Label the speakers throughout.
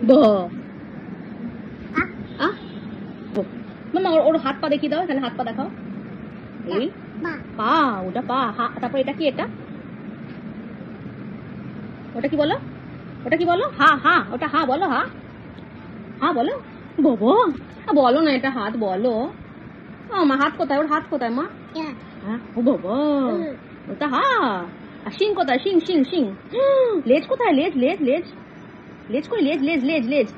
Speaker 1: ব আ মামা ওর হাত পা দেখিয়ে দাও, এখানে হাত পা দেখাও। এই পা, ওটা পা। তারপর এটা কি? এটা ওটা কি বলো? ওটা কি বলো? হা হা, ওটা হা বলো। হা হা বলো। বাবা বলো না, এটা হাত বলো। মা হাত কোথায়? ওর হাত কোথায় মা? ও বাবা, ওটা হা। আর শিং কোথায়? শিং শিং শিং। লেজ কোথায়? লেজ লেজ লেজ লেজ কই? লেজ লেজ লেজ লেজ।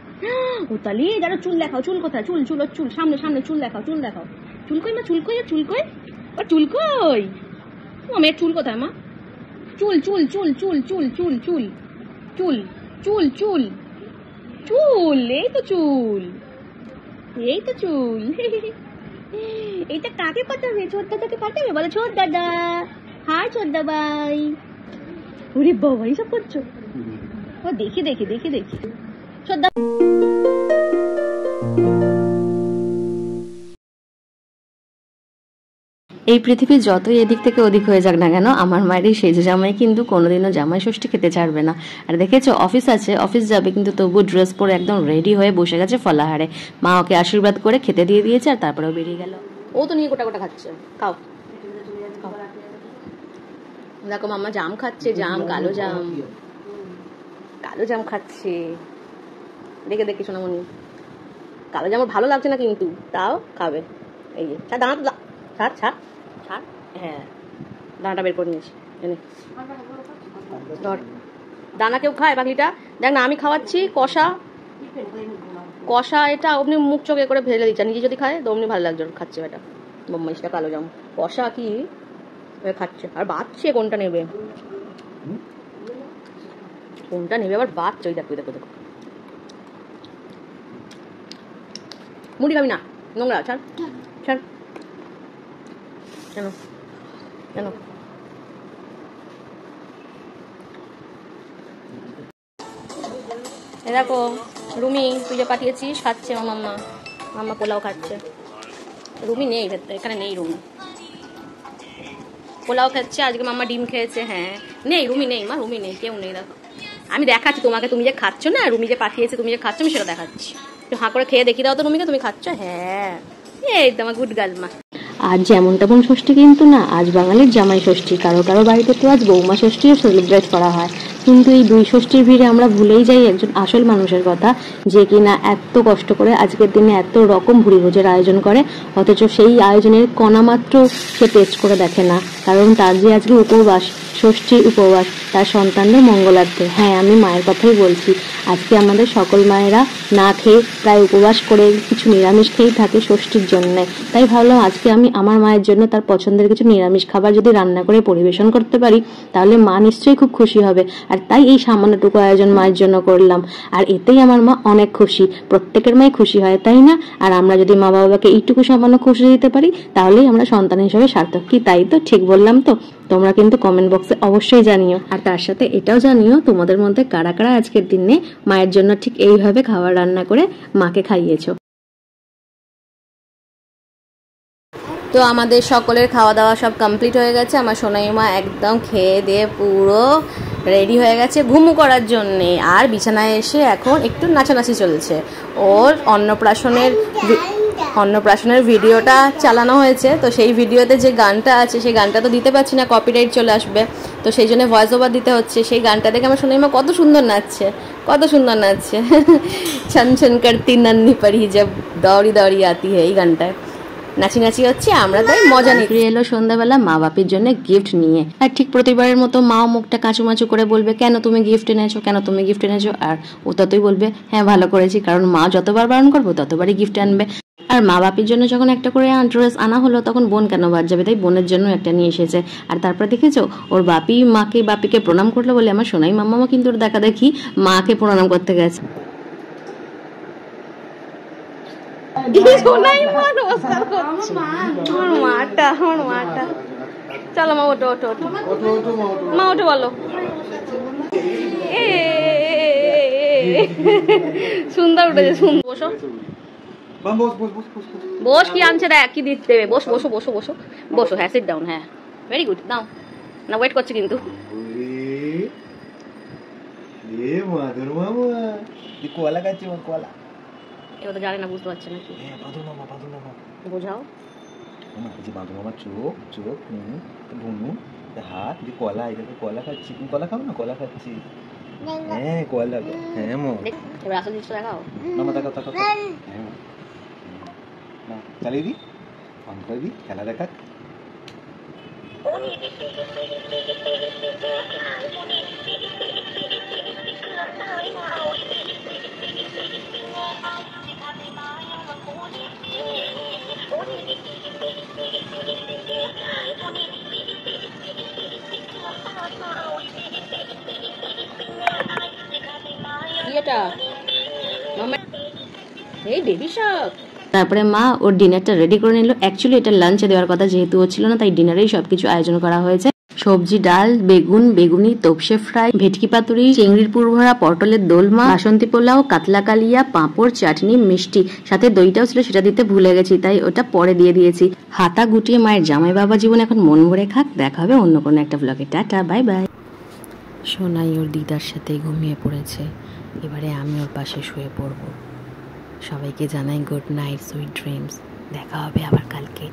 Speaker 1: ওটা লেজ। আর চুল দেখাও। চুল কোথায়? চুল চুল চুল সামনে সামনে চুল দেখাও। চুল দেখাও। চুল কই মা? চুল কই? চুল কই? ও চুল কই? মেয়ের চুল কোথায় মা? চুল চুল চুল চুল চুল চুল চুল চুল চুল চুল চুল। এই তো চুল, এই তো চুল। এইটা কাকে পাঠাবে? ছোট দাদাকে পাঠাবে? বলো ছোট দাদা। হাই ছোট দাদাই। ওরে বাবা, এইসব করছো? ও দেখি দেখি দেখি দেখি। ছোট দাদা
Speaker 2: এই পৃথিবী যতই এদিক থেকে ওদিক হয়ে যাক না কেন, আমার মায়ের এই সেজে জামাই কিন্তু কোনোদিনও জামাই ষষ্ঠী খেতে ছাড়বে না। আর দেখেছো, অফিস আছে, অফিস যাবে, কিন্তু তবু ড্রেস পরে একদম রেডি হয়ে বসে গেছে ফলাহারে। মা ওকে আশীর্বাদ করে খেতে দিয়ে দিয়েছে, আর তারপরেও বেরিয়ে গেল।
Speaker 1: ও তো নিয়ে গোটা গোটা খাচ্ছে। খাও। দেখো মাম্মা জাম খাচ্ছে, জাম, কালো জাম, কালো জাম খাচ্ছে। দেখে দেখে সোনামণি, কালো জাম ভালো লাগছে না কিন্তু তাও খাবে। এই যে দাঁড়া, ছাড় ছাড় ছাড়। হ্যাঁ, দানাটা বের করে নিয়েছি। এনে ধর, দানা কেউ খায় বাকিটা? দেখ না, আমি খাওয়াচ্ছি কষা কষা। এটা অমনি মুখ চোখে করে ভেজে দিচ্ছে। নিজে যদি খায় তো অমনি ভালো লাগছে। খাচ্ছে এটা বম্মাইশটা কালো জাম কষা কি খাচ্ছে। আর বাচ্চে কোনটা নেবে, কোনটা নেবে আবার বাচ্চা। ওই দেখো দেখো দেখো। মুড়ি খাবি না? নোংরা। ছাড় ছাড়। কেন কেন? দেখো রুমি, তুই যে পাঠিয়েছিস খাচ্ছে আমার মাম্মা। মাম্মা পোলাও খাচ্ছে। রুমি নেই এখানে, নেই রুমি। পোলাও খাচ্ছে আজকে, মাম্মা ডিম খেয়েছে। হ্যাঁ নেই, রুমি নেই মা, রুমি নেই, কেউ নেই। দেখো আমি দেখাচ্ছি তোমাকে, তুমি যে খাচ্ছ না, রুমি যে পাঠিয়েছে তুমি যে খাচ্ছ, আমি সেটা দেখাচ্ছি। একটু হাঁ করে খেয়ে দেখিয়ে দাও তো রুমিকে, তুমি খাচ্ছ। হ্যাঁ, এই তো আমার গুড গার্ল মা।
Speaker 2: আজ যেমন তেমন ষষ্ঠী কিন্তু না, আজ বাঙালির জামাই ষষ্ঠী। কারো কারো বাড়িতে তো আজ বৌমা ষষ্ঠীও সেলিব্রেট করা হয়। কিন্তু এই দুই ষষ্ঠীর ভিড়ে আমরা ভুলেই যাই একজন আসল মানুষের কথা, যে কিনা এত কষ্ট করে আজকের দিনে এত রকম ভুড়িভোজের আয়োজন করে, অথচ সেই আয়োজনের কণামাত্র সে টেস্ট করে দেখে না। কারণ তার যে আজকে উপবাস, ষষ্ঠীর উপবাস, তার সন্তানদের মঙ্গলার্থে। হ্যাঁ, আমি মায়ের কথাই বলছি। আজকে আমাদের সকল মায়েরা না খেয়ে প্রায় উপবাস করে কিছু নিরামিষ খেয়েই থাকে ষষ্ঠীর জন্য। তাই ভাবলাম আজকে আমি আমার মায়ের জন্য তার পছন্দের কিছু নিরামিষ খাবার যদি রান্না করে পরিবেশন করতে পারি, তাহলে মা নিশ্চয়ই খুব খুশি হবে। আর তাই এই সামান্যটুকু আয়োজন মায়ের জন্য করলাম। আর এতেই আমার মা অনেক খুশি। প্রত্যেকের মাই খুশি হয়, তাই না? আর আমরা যদি মা বাবাকে এইটুকু সামান্য খুশি দিতে পারি, তাহলেই আমরা সন্তান হিসেবে সার্থক। কি তাই তো? ঠিক বললাম তো? তোমরা কিন্তু কমেন্ট বক্সে অবশ্যই জানিও। আর তার সাথে এটাও জানিও তোমাদের মধ্যে কারা কারা আজকের দিনে মায়ের জন্য ঠিক এইভাবে খাবার রান্না করে মাকে খাইয়েছো।
Speaker 1: তো আমাদের সকলের খাওয়া দাওয়া সব কমপ্লিট হয়ে গেছে। আমার সোনাই মা একদম খেয়ে দিয়ে পুরো রেডি হয়ে গেছে ঘুমু করার জন্যে। আর বিছানায় এসে এখন একটু নাচানাচি চলছে। ওর অন্নপ্রাশনের ভিডিওটা চালানো হয়েছে, তো সেই ভিডিওতে যে গানটা আছে সেই গানটা তো দিতে পারছি না, কপিরাইট চলে আসবে। তো সেই জন্য ভয়েস ওভার দিতে হচ্ছে। সেই গানটা দেখে আমার সোনাই মা কত সুন্দর নাচছে, কত সুন্দর নাচছে। ছন ছন করতি নন্নি পড়ি জব দৌড়ি দৌড়ি আতি হে, এই গানটায় নাচি নাচি হচ্ছে। আমরা তাই মজা নিয়ে
Speaker 2: এলো সন্ধ্যাবেলা মা বাপির জন্য গিফট নিয়ে। আর ঠিক প্রতিবারের মতো মাও মুখটা কাঁচুমাচু করে বলবে, কেন তুমি গিফট এনেছো, কেন তুমি গিফট এনেছো? আর ও ততই বলবে, হ্যাঁ ভালো করেছি, কারণ মা যতবার বারণ করবো ততবারই গিফট আনবে। আর মা বাপির জন্য যখন একটা করে ড্রেস আনা হলো, তখন বোন কেন বাদ যাবে, তাই বোনের জন্য একটা নিয়ে এসেছে। আর তারপরে দেখেছো, ওর বাপিকে প্রণাম করলো বলে আমার সোনাই মাম্মা কিন্তু ওর দেখা দেখি মাকে প্রণাম করতে গেছে।
Speaker 1: চলো মা, ওটো ওটো ওটো মা, ওটো বলো। সুন্দর উঠেছে, সুন্দর। বসো বস, কি আনছে দেখ, কি দিতে দেবে। বসো বসো বসো বসো বসো। হ্যাঁ, সিট ডাউন। হ্যাঁ, ভেরি গুড। নাও না, ওয়েট করছি কিন্তু।
Speaker 3: এ মাদুর মামা তুই কলা খাচ্ছিস কলা
Speaker 1: কেউ তো জানে না, বুঝতে পারছে না কি
Speaker 3: বাদুর মামা
Speaker 1: বোঝাও।
Speaker 3: মামা এই যে বাদুর মামার চোখ চোখ মুখ ভুনু হাত দিয়ে কলা, এটাকে কলা খাচ্ছি। তুমি কলা খাও না? কলা খাচ্ছি। হ্যাঁ কলা, হ্যাঁ মা।
Speaker 1: এবার আসল জিনিসটা দেখাও।
Speaker 3: মামা দেখাও দেখাও। হ্যাঁ না চালিয়ে দি, অন করে দি, খেলা দেখাক।
Speaker 1: এটা মামা এই বেবি শার্ক।
Speaker 2: তারপরে মা ওর ডিনারটা রেডি করে নিল। অ্যাকচুয়ালি এটা লাঞ্চে দেওয়ার কথা, যেহেতু ও ছিল না তাই ডিনারেই সবকিছু আয়োজন করা হয়েছে। সবজি, ডাল, বেগুন, বেগুনি, তোপসে ফ্রাই, ভেটকি পাতুরি, চিংড়ির পুরভরা, পটলের দোলমা, বাসন্তী পোলাও, কাতলা কালিয়া, পাঁপড়, চাটনি, মিষ্টি, সাথে দইটাও ছিল, সেটা দিতে ভুলে গেছি তাই ওটা পরে দিয়ে দিয়েছি। হাতা গুটিয়ে মায়ের জামাই বাবা জীবন এখন মন ভরে খাক। দেখা হবে অন্য কোনো একটা ব্লগে। Tata, bye bye. সোনাই ওর দিদার সাথে ঘুমিয়ে পড়েছে, এবারে আমি ওর পাশে শুয়ে পড়ব। সবাইকে জানাই গুড নাইট, সুইট ড্রিমস। দেখা হবে আবার কালকে।